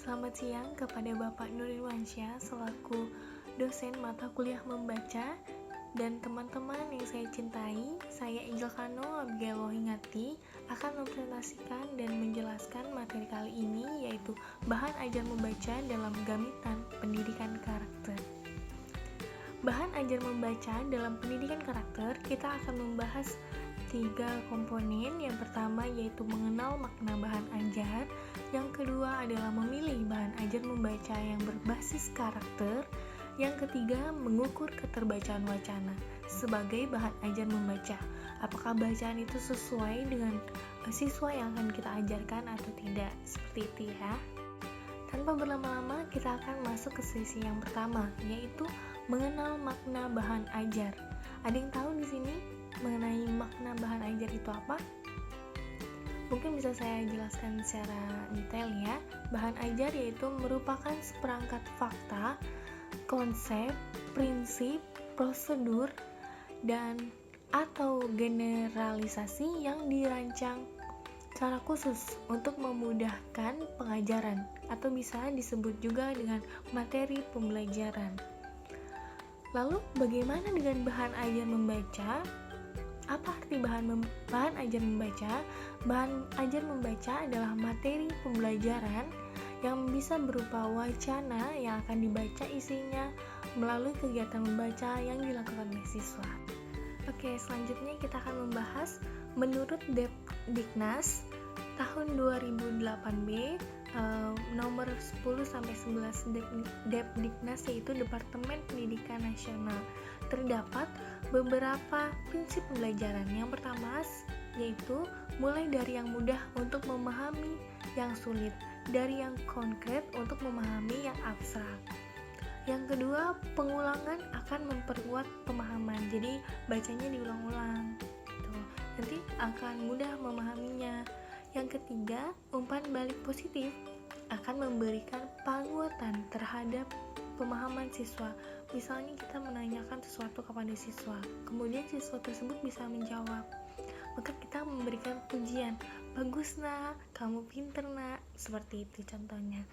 Selamat siang kepada Bapak Nurwansyah selaku dosen mata kuliah membaca dan teman-teman yang saya cintai. Saya Angel Kano Abigail Wohingati akan mempresentasikan dan menjelaskan materi kali ini, yaitu bahan ajar membaca dalam gamitan pendidikan karakter. Bahan ajar membaca dalam pendidikan karakter, kita akan membahas 3 komponen. Yang pertama yaitu mengenal makna bahan ajar, yang kedua adalah memilih bahan ajar membaca yang berbasis karakter, yang ketiga mengukur keterbacaan wacana sebagai bahan ajar membaca. Apakah bacaan itu sesuai dengan siswa yang akan kita ajarkan atau tidak, seperti itu ya. Tanpa berlama-lama, kita akan masuk ke sesi yang pertama, yaitu mengenal makna bahan ajar. Ada yang tahu di sini mengenai makna bahan ajar itu apa? Mungkin bisa saya jelaskan secara detail ya. Bahan ajar yaitu merupakan seperangkat fakta, konsep, prinsip, prosedur, dan atau generalisasi yang dirancang secara khusus untuk memudahkan pengajaran, atau bisa disebut juga dengan materi pembelajaran. Lalu bagaimana dengan bahan ajar membaca? Apa arti bahan ajar membaca? Bahan ajar membaca adalah materi pembelajaran yang bisa berupa wacana yang akan dibaca isinya melalui kegiatan membaca yang dilakukan oleh siswa. Oke, selanjutnya kita akan membahas menurut Depdiknas tahun 2008B nomor 10-11 Depdiknas, yaitu Departemen Pendidikan Nasional. Terdapat beberapa prinsip pembelajaran. Yang pertama yaitu mulai dari yang mudah untuk memahami yang sulit, dari yang konkret untuk memahami yang abstrak. Yang kedua, pengulangan akan memperkuat pemahaman. Jadi bacanya diulang-ulang gitu. Nanti akan mudah memahaminya. Yang ketiga, umpan balik positif akan memberikan penguatan terhadap pemahaman siswa. Misalnya kita menanyakan sesuatu kepada siswa, kemudian siswa tersebut bisa menjawab, maka kita memberikan pujian, bagus nak, kamu pinter nak, seperti itu contohnya.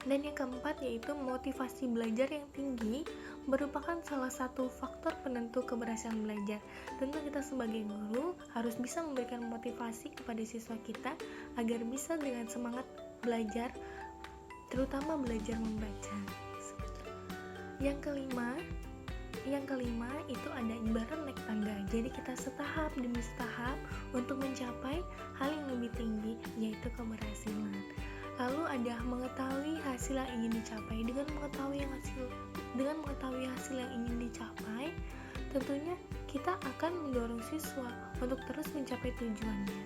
Dan yang keempat yaitu motivasi belajar yang tinggi merupakan salah satu faktor penentu keberhasilan belajar. Tentu kita sebagai guru harus bisa memberikan motivasi kepada siswa kita agar bisa dengan semangat belajar, terutama belajar membaca. Yang kelima itu ada ibarat naik tangga. Jadi kita setahap demi setahap untuk mencapai hal yang lebih tinggi, yaitu keberhasilan. Lalu ada mengetahui hasil yang ingin dicapai. Dengan mengetahui hasil yang ingin dicapai, tentunya kita akan mendorong siswa untuk terus mencapai tujuannya.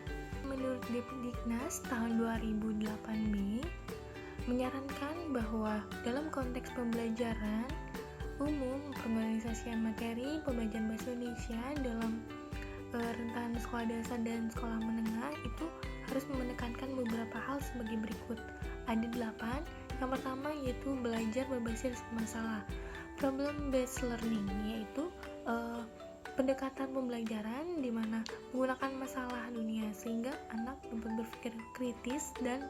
Menurut Depdiknas tahun 2008B menyarankan bahwa dalam konteks pembelajaran umum, pengorganisasian materi pembelajaran bahasa Indonesia dalam rentan sekolah dasar dan sekolah menengah itu harus menekankan beberapa hal sebagai berikut. Ada 8. Yang pertama yaitu belajar berbasis masalah, problem based learning, yaitu pendekatan pembelajaran di mana menggunakan masalah dunia sehingga anak dapat berpikir kritis dan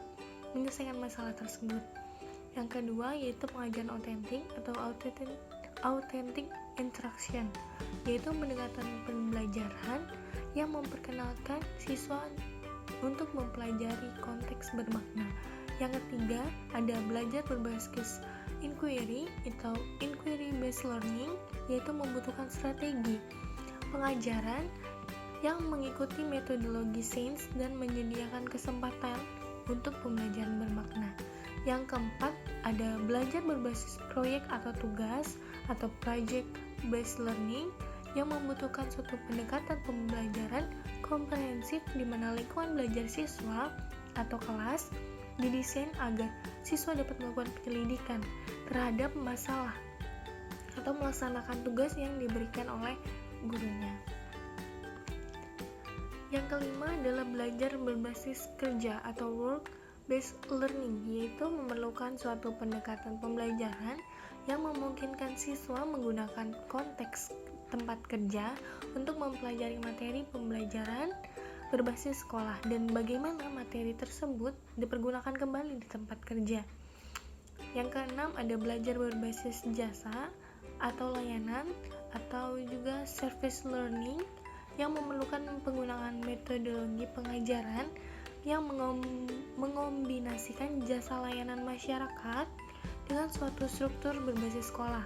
menyelesaikan masalah tersebut. Yang kedua yaitu pengajaran otentik atau authentic instruction, yaitu pendekatan pembelajaran yang memperkenalkan siswa untuk mempelajari konteks bermakna. Yang ketiga ada belajar berbasis inquiry atau inquiry based learning, yaitu membutuhkan strategi pengajaran yang mengikuti metodologi sains dan menyediakan kesempatan untuk pembelajaran bermakna. Yang keempat ada belajar berbasis proyek atau tugas atau project based learning yang membutuhkan suatu pendekatan pembelajaran komprehensif di mana lingkungan belajar siswa atau kelas didesain agar siswa dapat melakukan penyelidikan terhadap masalah atau melaksanakan tugas yang diberikan oleh gurunya. Yang kelima adalah belajar berbasis kerja atau work based learning, yaitu memerlukan suatu pendekatan pembelajaran yang memungkinkan siswa menggunakan konteks tempat kerja untuk mempelajari materi pembelajaran berbasis sekolah dan bagaimana materi tersebut dipergunakan kembali di tempat kerja. Yang keenam ada belajar berbasis jasa atau layanan atau juga service learning yang memerlukan penggunaan metodologi pengajaran yang mengombinasikan jasa layanan masyarakat dengan suatu struktur berbasis sekolah.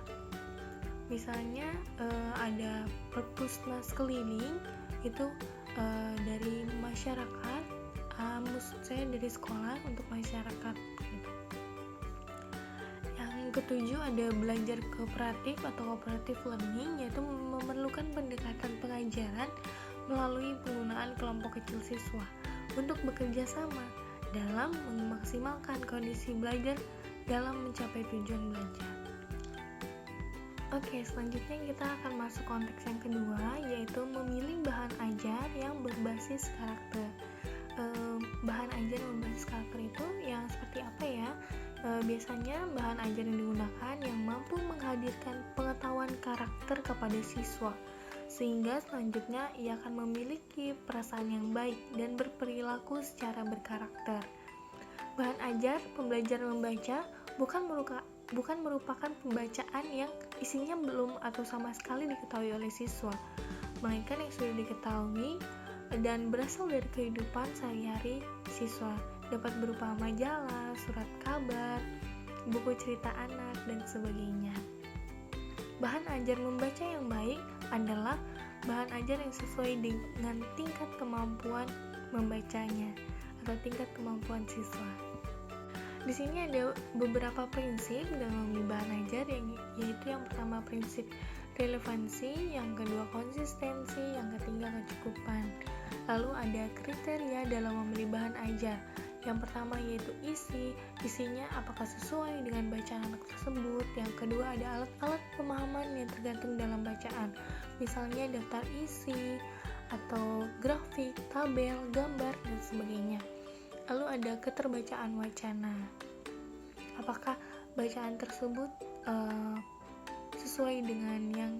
Misalnya ada perpusnas keliling itu dari masyarakat, maksud saya dari sekolah untuk masyarakat gitu. Yang ketujuh ada belajar kooperatif atau cooperative learning, yaitu memerlukan pendekatan pengajaran melalui penggunaan kelompok kecil siswa untuk bekerja sama dalam memaksimalkan kondisi belajar dalam mencapai tujuan belajar. Oke, selanjutnya kita akan masuk konteks yang kedua, yaitu memilih bahan ajar yang berbasis karakter. Bahan ajar yang berbasis karakter itu yang seperti apa ya? Biasanya bahan ajar yang digunakan yang mampu menghadirkan pengetahuan karakter kepada siswa, sehingga selanjutnya ia akan memiliki perasaan yang baik dan berperilaku secara berkarakter. Bahan ajar pembelajaran membaca bukan merupakan pembacaan yang isinya belum atau sama sekali diketahui oleh siswa, melainkan yang sudah diketahui dan berasal dari kehidupan sehari-hari siswa, dapat berupa majalah, surat kabar, buku cerita anak, dan sebagainya. Bahan ajar membaca yang baik adalah bahan ajar yang sesuai dengan tingkat kemampuan membacanya atau tingkat kemampuan siswa. Di sini ada beberapa prinsip dalam memilih bahan ajar, yaitu yang pertama prinsip relevansi, yang kedua konsistensi, yang ketiga kecukupan. Lalu ada kriteria dalam memilih bahan ajar. Yang pertama yaitu isinya apakah sesuai dengan bacaan anak tersebut. Yang kedua ada alat-alat pemahaman yang tergantung dalam bacaan, misalnya daftar isi atau grafik, tabel, gambar, dan sebagainya. Lalu ada keterbacaan wacana, apakah bacaan tersebut sesuai dengan yang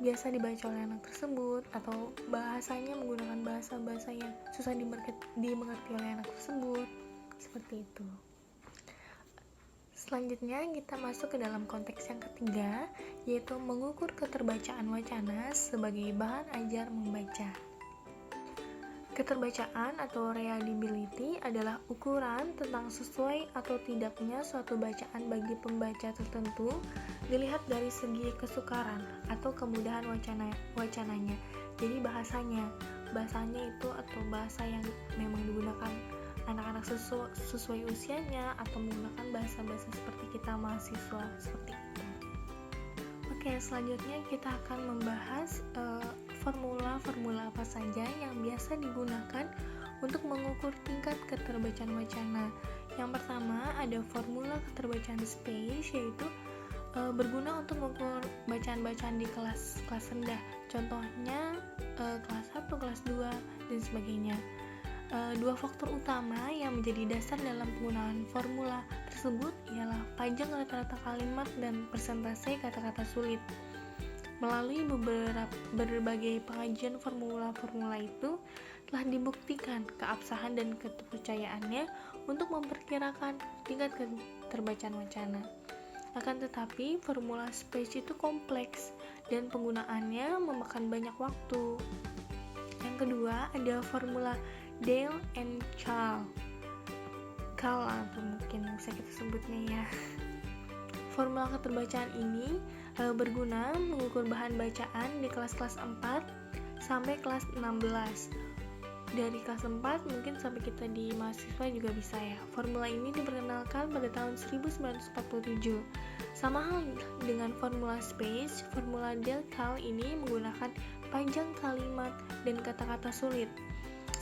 biasa dibaca oleh anak tersebut, atau bahasanya menggunakan bahasa-bahasa yang susah dimengerti oleh anak tersebut, seperti itu. Selanjutnya kita masuk ke dalam konteks yang ketiga, yaitu mengukur keterbacaan wacana sebagai bahan ajar membaca. Keterbacaan atau readability adalah ukuran tentang sesuai atau tidaknya suatu bacaan bagi pembaca tertentu dilihat dari segi kesukaran atau kemudahan wacananya. Jadi bahasanya itu atau bahasa yang memang digunakan anak-anak sesuai usianya, atau menggunakan bahasa-bahasa seperti kita mahasiswa, seperti itu. Oke, selanjutnya kita akan membahas formula-formula apa saja yang biasa digunakan untuk mengukur tingkat keterbacaan wacana. Yang pertama ada formula keterbacaan space, yaitu berguna untuk mengukur bacaan-bacaan di kelas rendah. Contohnya kelas 1, kelas 2, dan sebagainya. Dua faktor utama yang menjadi dasar dalam penggunaan formula tersebut ialah panjang rata-rata kalimat dan persentase kata-kata sulit. Melalui berbagai pengajian formula-formula itu telah dibuktikan keabsahan dan kepercayaannya untuk memperkirakan tingkat keterbacaan wacana. Akan tetapi, formula space itu kompleks dan penggunaannya memakan banyak waktu. Yang kedua, ada formula Dale and Chal atau mungkin bisa kita sebutnya ya. Formula keterbacaan ini berguna mengukur bahan bacaan di kelas-kelas 4 sampai kelas 16. Dari kelas 4 mungkin sampai kita di mahasiswa juga bisa ya. Formula ini diperkenalkan pada tahun 1947. Sama hal dengan formula space, formula Dale-Chal ini menggunakan panjang kalimat dan kata-kata sulit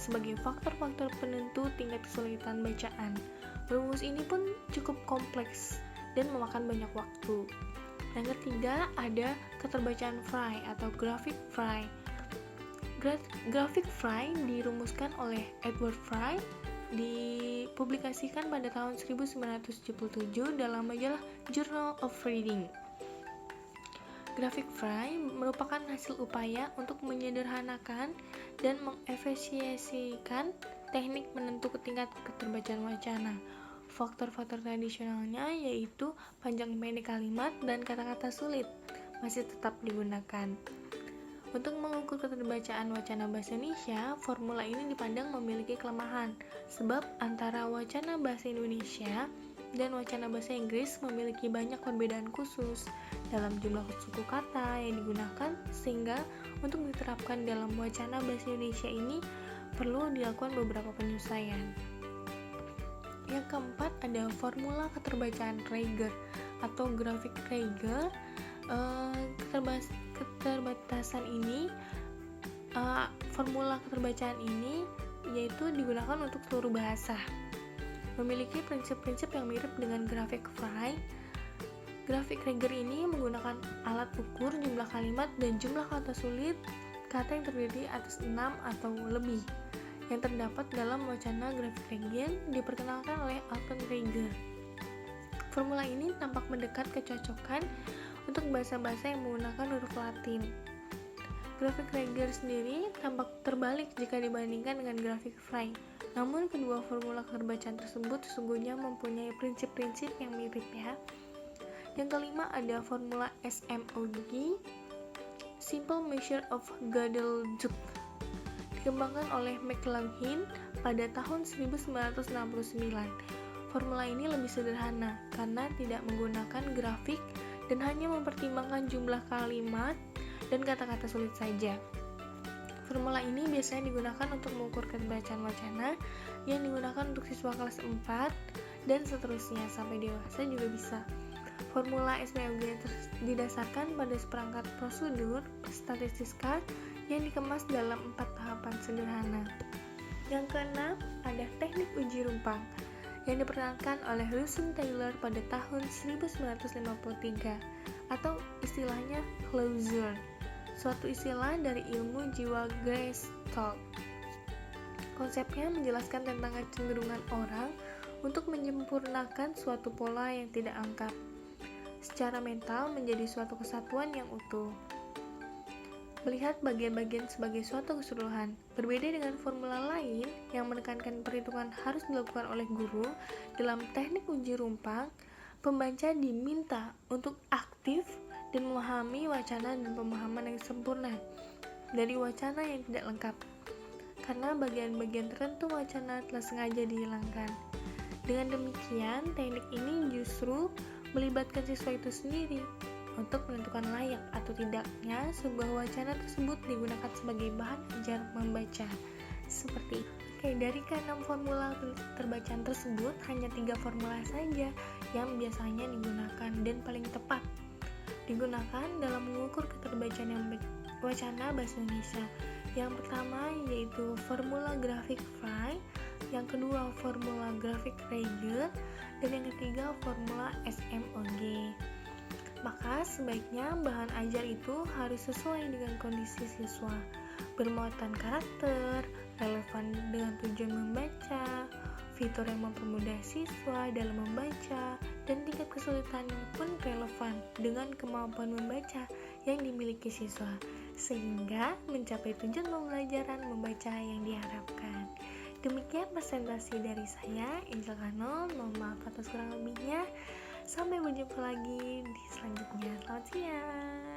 sebagai faktor-faktor penentu tingkat kesulitan bacaan. Rumus ini pun cukup kompleks dan memakan banyak waktu. Yang ketiga ada keterbacaan Fry atau graphic Fry. Graphic Fry dirumuskan oleh Edward Fry, dipublikasikan pada tahun 1977 dalam majalah Journal of Reading. Graphic Fry merupakan hasil upaya untuk menyederhanakan dan mengefisiensikan teknik menentu tingkat keterbacaan wacana. faktor-faktor tradisionalnya yaitu panjang pendek kalimat dan kata-kata sulit masih tetap digunakan. Untuk mengukur keterbacaan wacana bahasa Indonesia, formula ini dipandang memiliki kelemahan, sebab antara wacana bahasa Indonesia dan wacana bahasa Inggris memiliki banyak perbedaan khusus dalam jumlah suku kata yang digunakan, sehingga untuk diterapkan dalam wacana bahasa Indonesia ini perlu dilakukan beberapa penyesuaian. Yang keempat ada formula keterbacaan Rieger atau grafik Rieger. Keterbatasan ini, formula keterbacaan ini yaitu digunakan untuk seluruh bahasa. Memiliki prinsip-prinsip yang mirip dengan grafik Frey. Grafik Rieger ini menggunakan alat ukur jumlah kalimat dan jumlah kata sulit kata yang terdiri atas 6 atau lebih yang terdapat dalam wacana grafik Rieger diperkenalkan oleh Alton Rieger. Formula ini tampak mendekat kecocokan untuk bahasa-bahasa yang menggunakan huruf Latin. Grafik Rieger sendiri tampak terbalik jika dibandingkan dengan grafik Frey. Namun kedua formula keterbacaan tersebut sesungguhnya mempunyai prinsip-prinsip yang mirip ya. Yang kelima ada formula SMOG, Simple Measure of Gadelzucht, dikembangkan oleh McLaughlin pada tahun 1969. Formula ini lebih sederhana karena tidak menggunakan grafik dan hanya mempertimbangkan jumlah kalimat dan kata-kata sulit saja. Formula ini biasanya digunakan untuk mengukur keterbacaan wacana yang digunakan untuk siswa kelas 4 dan seterusnya sampai dewasa juga bisa. Formula SMOG didasarkan pada seperangkat prosedur statistika yang dikemas dalam 4 tahapan sederhana. Yang keenam ada teknik uji rumpang yang diperkenalkan oleh Russell Taylor pada tahun 1953 atau istilahnya closure, suatu istilah dari ilmu jiwa Gestalt. Konsepnya menjelaskan tentang kecenderungan orang untuk menyempurnakan suatu pola yang tidak lengkap secara mental menjadi suatu kesatuan yang utuh. Melihat bagian-bagian sebagai suatu keseluruhan. Berbeda dengan formula lain yang menekankan perhitungan harus dilakukan oleh guru, dalam teknik uji rumpang, pembaca diminta untuk aktif dan memahami wacana dan pemahaman yang sempurna dari wacana yang tidak lengkap, karena bagian-bagian tertentu wacana telah sengaja dihilangkan. Dengan demikian, teknik ini justru melibatkan siswa itu sendiri untuk menentukan layak atau tidaknya sebuah wacana tersebut digunakan sebagai bahan ajar membaca. Seperti itu. Oke, dari ke-6 formula keterbacaan tersebut, hanya 3 formula saja yang biasanya digunakan dan paling tepat digunakan dalam mengukur keterbacaan yang wacana bahasa Indonesia. Yang pertama yaitu formula grafik Frey, yang kedua formula grafik Rieger, dan yang ketiga formula SMOG. Maka sebaiknya bahan ajar itu harus sesuai dengan kondisi siswa, bermuatan karakter, relevan dengan tujuan membaca, fitur yang mempermudah siswa dalam membaca, dan tingkat kesulitannya pun relevan dengan kemampuan membaca yang dimiliki siswa, sehingga mencapai tujuan pembelajaran membaca yang diharapkan. Demikian presentasi dari saya, Angel Kano. Mohon maaf atas kurang lebihnya. Sampai berjumpa lagi di selanjutnya. Selamat siang.